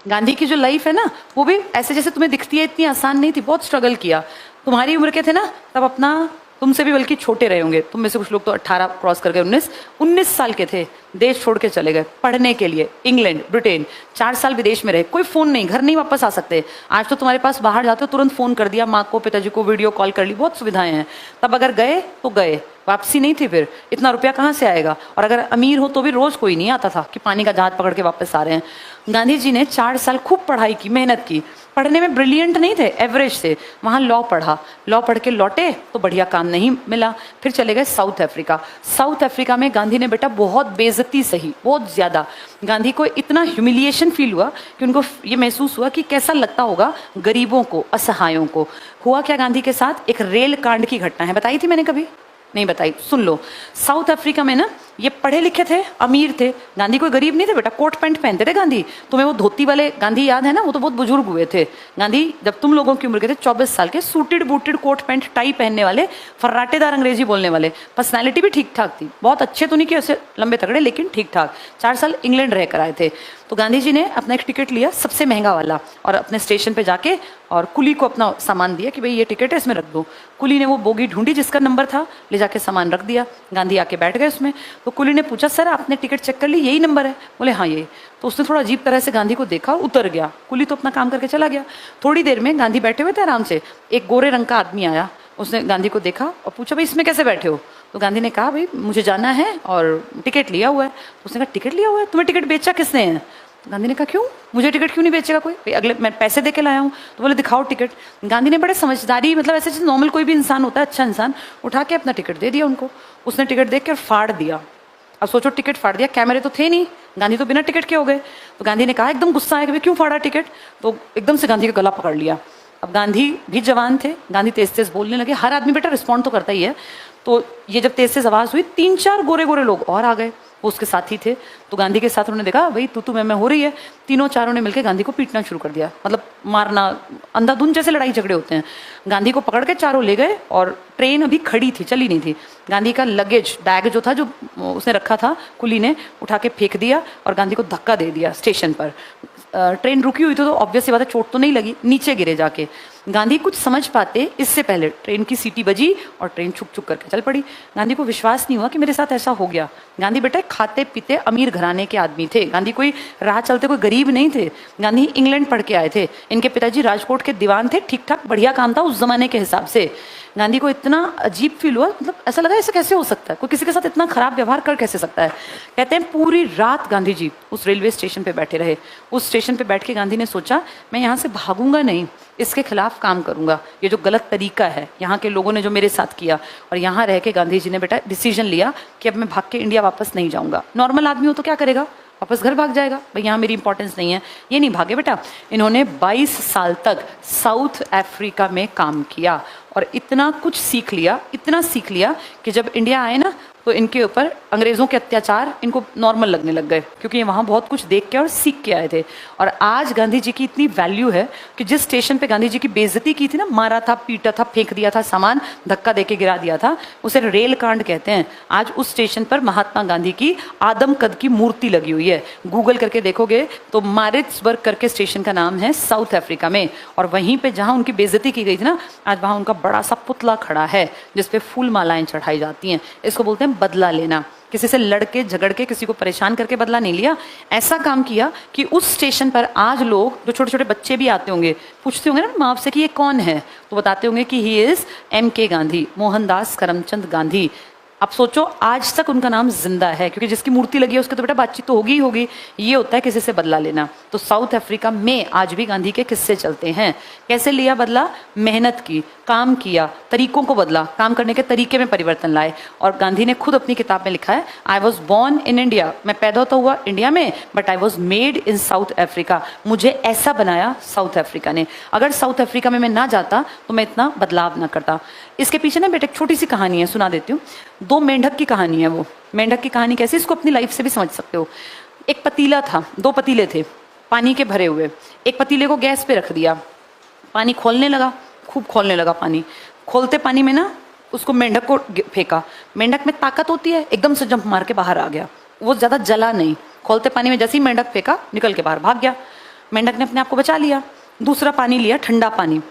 गांधी की जो लाइफ है ना, वो भी ऐसे जैसे तुम्हें दिखती है इतनी आसान नहीं थी, बहुत स्ट्रगल किया। तुम्हारी उम्र के थे ना तब अपना, तुमसे भी बल्कि छोटे रहे होंगे, तुम में से कुछ लोग तो 18 क्रॉस कर गए, 19 साल के थे, देश छोड़ के चले गए पढ़ने के लिए इंग्लैंड ब्रिटेन, 4 साल विदेश में रहे, कोई फोन नहीं, घर नहीं वापस आ सकते। आज तो तुम्हारे पास बाहर जाते हो तुरंत फोन कर दिया, माँ को पिताजी को वीडियो कॉल कर ली, बहुत सुविधाएं हैं। तब अगर गए तो गए, वापसी नहीं थी, फिर इतना रुपया कहाँ से आएगा। और अगर अमीर हो तो भी रोज कोई नहीं आता था कि पानी का जहाज पकड़ के वापस आ रहे हैं। गांधी जी ने 4 साल खूब पढ़ाई की, मेहनत की, पढ़ने में ब्रिलियंट नहीं थे, एवरेज थे। वहाँ लॉ पढ़ा, लॉ पढ़ के लौटे तो बढ़िया काम नहीं मिला, फिर चले गए साउथ अफ्रीका। साउथ अफ्रीका में गांधी ने बेटा बहुत बेइज्जती सही, बहुत ज़्यादा। गांधी को इतना ह्यूमिलिएशन फील हुआ कि उनको ये महसूस हुआ कि कैसा लगता होगा गरीबों को, असहायों को। हुआ क्या गांधी के साथ, एक रेल कांड की घटना है, बताई थी मैंने कभी नहीं बताई, सुन लो। साउथ अफ्रीका में ना ये पढ़े लिखे थे, अमीर थे, गांधी कोई गरीब नहीं थे बेटा, कोट पैंट पहनते थे गांधी। तुम्हें वो धोती वाले गांधी याद है ना, वो तो बहुत बुजुर्ग हुए थे। गांधी जब तुम लोगों की उम्र के थे 24 साल के, suited booted coat pant tie पहनने वाले, फर्राटेदार अंग्रेजी बोलने वाले, पर्सनैलिटी भी ठीक ठाक थी, बहुत अच्छे तो नहीं कि ऐसे लंबे तगड़े, लेकिन ठीक ठाक। 4 साल इंग्लैंड रह कर आए थे। तो गांधी जी ने अपना एक टिकट लिया सबसे महंगा वाला, और अपने स्टेशन पे जाके और कुली को अपना सामान दिया कि भाई ये टिकट है, इसमें रख दो। कुली ने वो बोगी ढूंढी जिसका नंबर था, ले जाके सामान रख दिया। गांधी आके बैठ गए उसमें। तो कुली ने पूछा, सर आपने टिकट चेक कर ली, यही नंबर है? बोले हाँ यही। तो उसने थोड़ा अजीब तरह से गांधी को देखा और उतर गया। कुली तो अपना काम करके चला गया। थोड़ी देर में गांधी बैठे हुए थे आराम से, एक गोरे रंग का आदमी आया, उसने गांधी को देखा और पूछा, भाई इसमें कैसे बैठे हो? तो गांधी ने कहा, भाई मुझे जाना है और टिकट लिया हुआ है। तो उसने कहा, टिकट लिया हुआ है? तुम्हें टिकट बेचा किसने है? तो गांधी ने कहा, क्यों, मुझे टिकट क्यों नहीं बेचेगा कोई? अगले मैं पैसे दे के लाया हूँ। तो बोले दिखाओ टिकट। गांधी ने बड़े समझदारी, मतलब ऐसे जैसे नॉर्मल कोई भी इंसान होता है, अच्छा इंसान, उठा के अपना टिकट दे दिया उनको। उसने टिकट देख के फाड़ दिया। अब सोचो, टिकट फाड़ दिया, कैमरे तो थे नहीं, गांधी तो बिना टिकट के हो गए। तो गांधी ने कहा, एकदम गुस्सा आया कि भाई क्यों फाड़ा टिकट? तो एकदम से गांधी का गला पकड़ लिया। अब गांधी भी जवान थे, गांधी तेज तेज बोलने लगे। हर आदमी बेटा रिस्पॉन्ड तो करता ही है। तो ये जब तेज तेज आवाज हुई, 3-4 गोरे गोरे लोग और आ गए, वो उसके साथी थे। तो गांधी के साथ उन्होंने देखा, भाई तू मैं हो रही है। तीनों चारों ने मिलकर गांधी को पीटना शुरू कर दिया, मतलब मारना, अंधाधुंध जैसे लड़ाई झगड़े होते हैं। गांधी को पकड़ के चारों ले गए और ट्रेन अभी खड़ी थी, चली नहीं थी। गांधी का लगेज, बैग जो था, जो उसने रखा था, कुली ने उठा के फेंक दिया और गांधी को धक्का दे दिया स्टेशन पर। ट्रेन रुकी हुई थी तो ऑब्वियस सी बात है, चोट तो नहीं लगी, नीचे गिरे जाके। गांधी कुछ समझ पाते इससे पहले ट्रेन की सीटी बजी और ट्रेन छुक छुक करके चल पड़ी। गांधी को विश्वास नहीं हुआ कि मेरे साथ ऐसा हो गया। गांधी बेटा खाते पीते अमीर घराने के आदमी थे, गांधी कोई राह चलते कोई गरीब नहीं थे। गांधी इंग्लैंड पढ़ के आए थे, इनके पिताजी राजकोट के दीवान थे, ठीक ठाक बढ़िया काम था उस जमाने के हिसाब से। गांधी को इतना अजीब फील हुआ, मतलब ऐसा लगा ऐसा कैसे हो सकता है, कोई किसी के साथ इतना खराब व्यवहार कर कैसे सकता है। कहते हैं पूरी रात गांधी जी उस रेलवे स्टेशन पे बैठे रहे। उस स्टेशन पे बैठ के गांधी ने सोचा, मैं यहाँ से भागूंगा नहीं, इसके खिलाफ काम करूंगा, ये जो गलत तरीका है यहाँ के लोगों ने जो मेरे साथ किया। और यहाँ रह के गांधी जी ने बेटा डिसीजन लिया कि अब मैं भाग के इंडिया वापस नहीं जाऊंगा। नॉर्मल आदमी हो तो क्या करेगा, वापस घर भाग जाएगा, भाई यहाँ मेरी इंपॉर्टेंस नहीं है। ये नहीं भागे बेटा, इन्होंने 22 साल तक साउथ अफ्रीका में काम किया और इतना कुछ सीख लिया, इतना सीख लिया कि जब इंडिया आए ना तो इनके ऊपर अंग्रेज़ों के अत्याचार इनको नॉर्मल लगने लग गए, क्योंकि ये वहाँ बहुत कुछ देख के और सीख के आए थे। और आज गांधी जी की इतनी वैल्यू है कि जिस स्टेशन पे गांधी जी की बेइज्जती की थी ना, मारा था, पीटा था, फेंक दिया था सामान, धक्का दे के गिरा दिया था, उसे रेल कांड कहते हैं। आज उस स्टेशन पर महात्मा गांधी की आदम कद की मूर्ति लगी हुई है। गूगल करके देखोगे तो मारिट्सबर्ग करके स्टेशन का नाम है साउथ अफ्रीका में। और वहीं पे जहाँ उनकी बेइज्जती की गई थी ना, आज वहाँ उनका बड़ा सा पुतला खड़ा है जिसपे फूल मालाएं चढ़ाई जाती हैं। इसको बोलते हैं बदला लेना। किसी से लड़के झगड़ के किसी को परेशान करके बदला नहीं लिया, ऐसा काम किया कि उस स्टेशन पर आज लोग, जो छोटे छोटे बच्चे भी आते होंगे, पूछते होंगे ना माँ आपसे कि ये कौन है, तो बताते होंगे कि he is MK Gandhi, Mohandas Karamchand Gandhi. अब सोचो आज तक उनका नाम जिंदा है, क्योंकि जिसकी मूर्ति लगी है उसके तो बेटा बातचीत तो होगी ही होगी। ये होता है किसी से बदला लेना। तो साउथ अफ्रीका में आज भी गांधी के किस्से चलते हैं। कैसे लिया बदला? मेहनत की, काम किया, तरीकों को बदला, काम करने के तरीके में परिवर्तन लाए। और गांधी ने खुद अपनी किताब में लिखा है, I was born in India, मैं पैदा तो हुआ इंडिया में, but I was made in south Africa, मुझे ऐसा बनाया साउथ अफ्रीका ने। अगर साउथ अफ्रीका में मैं ना जाता तो मैं इतना बदलाव ना करता। इसके पीछे ना बेटे एक छोटी सी कहानी है, सुना देती हूँ। 2 मेंढक की कहानी है वो। मेंढक की कहानी कैसे, इसको अपनी लाइफ से भी समझ सकते हो। एक पतीला था, 2 पतीले थे पानी के भरे हुए। एक पतीले को गैस पे रख दिया, पानी खोलने लगा, खूब खोलने लगा पानी। खोलते पानी में ना उसको मेंढक को फेंका। मेंढक में ताकत होती है, एकदम से जंप मार के बाहर आ गया। वो ज्यादा जला नहीं, खोलते पानी में जैसे ही मेंढक फेंका निकल के बाहर भाग गया। मेंढक ने अपने आप को बचा लिया, दूसरा पानी लिया, ठंडा पानी,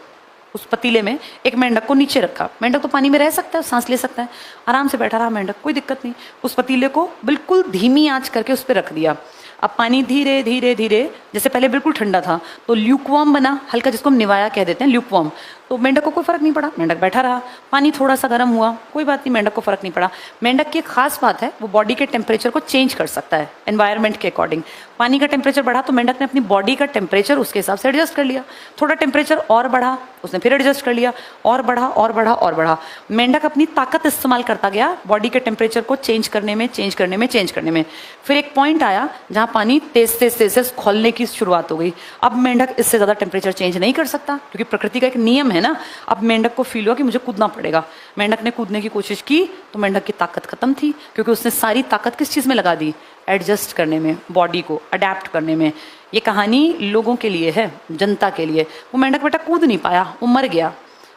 उस पतीले में एक मेंढक को नीचे रखा। मेंढक तो पानी में रह सकता है, सांस ले सकता है, आराम से बैठा रहा मेंढक, कोई दिक्कत नहीं। उस पतीले को बिल्कुल धीमी आंच करके उस पर रख दिया। अब पानी धीरे धीरे धीरे, जैसे पहले बिल्कुल ठंडा था तो ल्यूकवार्म बना, हल्का, जिसको हम निवाया कह देते हैं, ल्यूकवार्म। तो मेंढक को कोई फर्क नहीं पड़ा, मेंढक बैठा रहा। पानी थोड़ा सा गर्म हुआ, कोई बात नहीं, मेंढक को फर्क नहीं पड़ा। मेंढक की एक खास बात है, वो बॉडी के टेम्परेचर को चेंज कर सकता है एनवायरनमेंट के अकॉर्डिंग। पानी का टेम्परेचर बढ़ा तो मेंढक ने अपनी बॉडी का टेम्परेचर उसके हिसाब से एडजस्ट कर लिया। थोड़ा टेम्परेचर और बढ़ा, उसने फिर एडजस्ट कर लिया, और बढ़ा और बढ़ा और बढ़ा। मेंढक अपनी ताकत इस्तेमाल करता गया बॉडी के टेम्परेचर को चेंज करने में, चेंज करने में, चेंज करने में। फिर एक पॉइंट आया जहाँ पानी तेज तेज तेज तेज खौलने की शुरुआत हो गई। अब मेंढक इससे ज़्यादा टेम्परेचर चेंज नहीं कर सकता, क्योंकि प्रकृति का एक नियम है ना। अब मेंढक को फील हुआ कि मुझे कूदना पड़ेगा। मेंढक ने कूदने की कोशिश की तो मेंढक की ताकत खत्म थी, क्योंकि उसने सारी ताकत किस चीज़ में लगा दी? एडजस्ट करने में, बॉडी को अडेप्ट करने में। ये कहानी लोगों के लिए है, जनता के लिए। वो मेंढक बेटा कूद नहीं पाया, वो मर गया,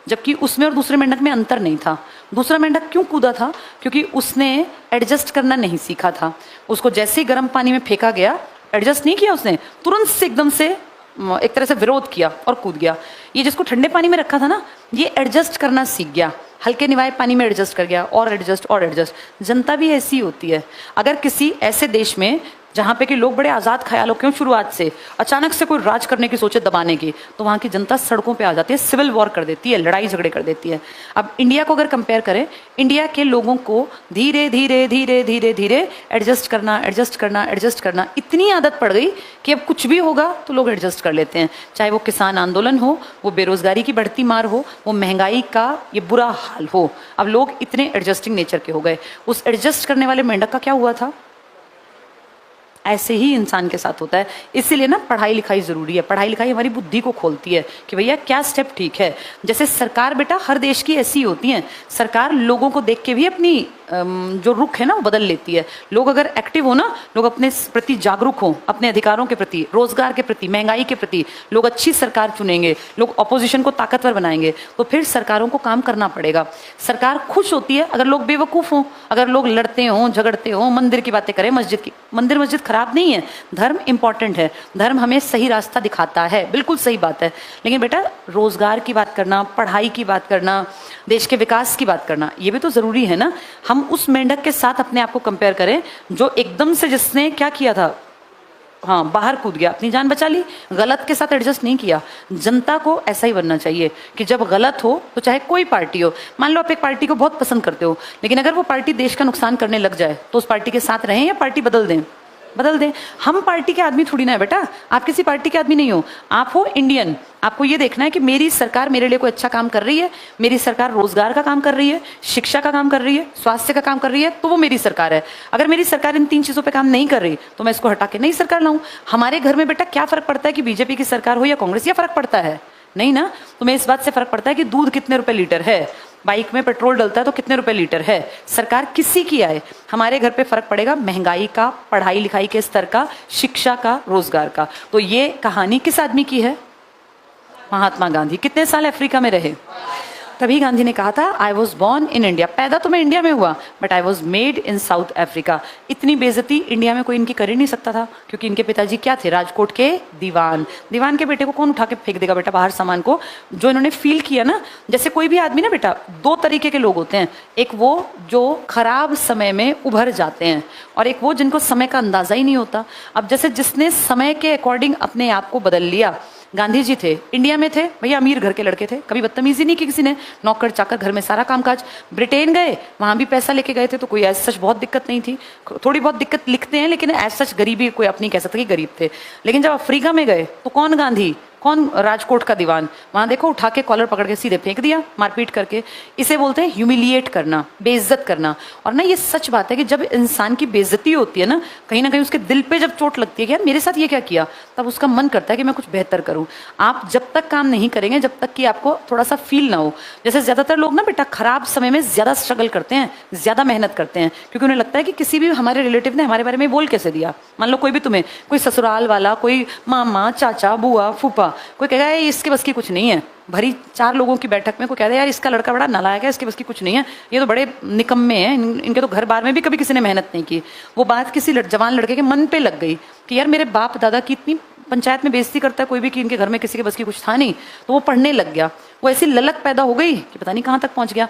जबकि उसमें और दूसरे मेंढक में अंतर नहीं था। दूसरा मेंढक क्यों कूदा था? क्योंकि उसने एडजस्ट करना नहीं सीखा था। उसको जैसे ही गर्म पानी में फेंका गया, एडजस्ट नहीं किया उसने, तुरंत से एकदम से एक तरह से विरोध किया और कूद गया। ये जिसको ठंडे पानी में रखा था ना, ये एडजस्ट करना सीख गया, हल्के निवाए पानी में एडजस्ट कर गया, और एडजस्ट और एडजस्ट। जनता भी ऐसी होती है। अगर किसी ऐसे देश में जहाँ पे कि लोग बड़े आज़ाद ख्यालों के शुरुआत से, अचानक से कोई राज करने की सोचे दबाने की, तो वहाँ की जनता सड़कों पे आ जाती है, सिविल वॉर कर देती है, लड़ाई झगड़े कर देती है। अब इंडिया को अगर कंपेयर करें, इंडिया के लोगों को धीरे धीरे धीरे धीरे धीरे एडजस्ट करना, एडजस्ट करना, एडजस्ट करना इतनी आदत पड़ गई कि अब कुछ भी होगा तो लोग एडजस्ट कर लेते हैं। चाहे वो किसान आंदोलन हो, वो बेरोजगारी की बढ़ती मार हो, वो महंगाई का ये बुरा हाल हो, अब लोग इतने एडजस्टिंग नेचर के हो गए। उस एडजस्ट करने वाले मेंढक का क्या हुआ था? ऐसे ही इंसान के साथ होता है। इसीलिए ना पढ़ाई लिखाई ज़रूरी है। पढ़ाई लिखाई हमारी बुद्धि को खोलती है कि भैया क्या स्टेप ठीक है। जैसे सरकार बेटा हर देश की ऐसी होती है, सरकार लोगों को देख के भी अपनी जो रुख है ना वो बदल लेती है। लोग अगर एक्टिव हो ना, लोग अपने प्रति जागरूक हो, अपने अधिकारों के प्रति, रोजगार के प्रति, महंगाई के प्रति, लोग अच्छी सरकार चुनेंगे, लोग ऑपोजिशन को ताकतवर बनाएंगे, तो फिर सरकारों को काम करना पड़ेगा। सरकार खुश होती है अगर लोग बेवकूफ़ हों, अगर लोग लड़ते हों, झगड़ते हों, मंदिर की बातें करें, मस्जिद की। मंदिर मस्जिद खराब नहीं है, धर्म इंपॉर्टेंट है, धर्म हमें सही रास्ता दिखाता है, बिल्कुल सही बात है। लेकिन बेटा रोजगार की बात करना, पढ़ाई की बात करना, देश के विकास की बात करना, ये भी तो ज़रूरी है ना। हम उस मेंढक के साथ अपने आप को कंपेयर करें जो एकदम से, जिसने क्या किया था, हाँ बाहर कूद गया, अपनी जान बचा ली, गलत के साथ एडजस्ट नहीं किया। जनता को ऐसा ही बनना चाहिए कि जब गलत हो तो चाहे कोई पार्टी हो, मान लो आप एक पार्टी को बहुत पसंद करते हो, लेकिन अगर वो पार्टी देश का नुकसान करने लग जाए तो उस पार्टी के साथ रहें या पार्टी बदल दें? बदल दें। हम पार्टी के आदमी थोड़ी ना है बेटा, आप किसी पार्टी के आदमी नहीं हो, आप हो इंडियन। आपको ये देखना है कि मेरी सरकार मेरे लिए कोई अच्छा काम कर रही है, मेरी सरकार रोजगार का काम कर रही है, शिक्षा का काम कर रही है, स्वास्थ्य का काम कर रही है, तो वो मेरी सरकार है। अगर मेरी सरकार इन 3 चीज़ों पे काम नहीं कर रही तो मैं इसको हटा के नई सरकार लाऊं। हमारे घर में बेटा क्या फर्क पड़ता है कि बीजेपी की सरकार हो या कांग्रेस, या फर्क पड़ता है? नहीं ना। तुम्हें इस बात से फर्क पड़ता है कि दूध कितने रुपए लीटर है, बाइक में पेट्रोल डलता है तो कितने रुपए लीटर है। सरकार किसी की आए, हमारे घर पे फर्क पड़ेगा महंगाई का, पढ़ाई लिखाई के स्तर का, शिक्षा का, रोजगार का। तो ये कहानी किस आदमी की है? महात्मा गांधी। कितने साल अफ्रीका में रहे? तभी गांधी ने कहा था I was born in India. पैदा तो मैं इंडिया में हुआ, but I was made in south Africa. इतनी बेइज्जती इंडिया में कोई इनकी कर ही नहीं सकता था, क्योंकि इनके पिताजी क्या थे? राजकोट के दीवान। दीवान के बेटे को कौन उठा के फेंक देगा बेटा बाहर सामान को? जो इन्होंने फील किया ना, जैसे कोई भी आदमी ना बेटा, 2 तरीके के लोग होते हैं। एक वो जो खराब समय में उभर जाते हैं, और एक वो जिनको समय का अंदाजा ही नहीं होता। अब जैसे जिसने समय के अकॉर्डिंग अपने आप को बदल लिया, गांधी जी थे, इंडिया में थे, भैया अमीर घर के लड़के थे, कभी बदतमीजी नहीं की किसी ने, नौकर चाकर घर में सारा कामकाज। ब्रिटेन गए, वहां भी पैसा लेके गए थे, तो कोई ऐसा सच बहुत दिक्कत नहीं थी। थोड़ी बहुत दिक्कत लिखते हैं, लेकिन ऐसा सच गरीबी कोई अपनी कह सकता कि गरीब थे। लेकिन जब अफ्रीका में गए तो कौन गांधी, कौन राजकोट का दीवान? वहां देखो उठा के कॉलर पकड़ के सीधे फेंक दिया, मारपीट करके। इसे बोलते हैं ह्यूमिलिएट करना, बेइज्जत करना। और ना ये सच बात है कि जब इंसान की बेइज्जती होती है ना कहीं उसके दिल पे जब चोट लगती है कि यार मेरे साथ ये क्या किया, तब उसका मन करता है कि मैं कुछ बेहतर करूं। आप जब तक काम नहीं करेंगे जब तक कि आपको थोड़ा सा फील ना हो। जैसे ज्यादातर लोग ना बेटा खराब समय में ज्यादा स्ट्रगल करते हैं, ज्यादा मेहनत करते हैं, क्योंकि उन्हें लगता है कि किसी भी हमारे रिलेटिव ने हमारे बारे में बोल कैसे दिया। मान लो कोई भी तुम्हें, कोई ससुराल वाला, कोई मामा, चाचा, बुआ, फूफा, कोई कहेगा इसके बस की कुछ नहीं है। भरी 4 लोगों की बैठक में कोई कहता है यार इसका लड़का बड़ा नालायक है, इसके बस की कुछ नहीं है, ये तो बड़े निकम्मे हैं, इनके तो घर बार में भी कभी किसी ने मेहनत नहीं की। वो बात किसी जवान लड़के के मन पे लग गई कि यार मेरे बाप दादा की इतनी पंचायत में बेइज्जती करता है कोई भी कि इनके घर में किसी के बस की कुछ था नहीं, तो वो पढ़ने लग गया। वो ऐसी ललक पैदा हो गई कि पता नहीं कहाँ तक पहुँच गया।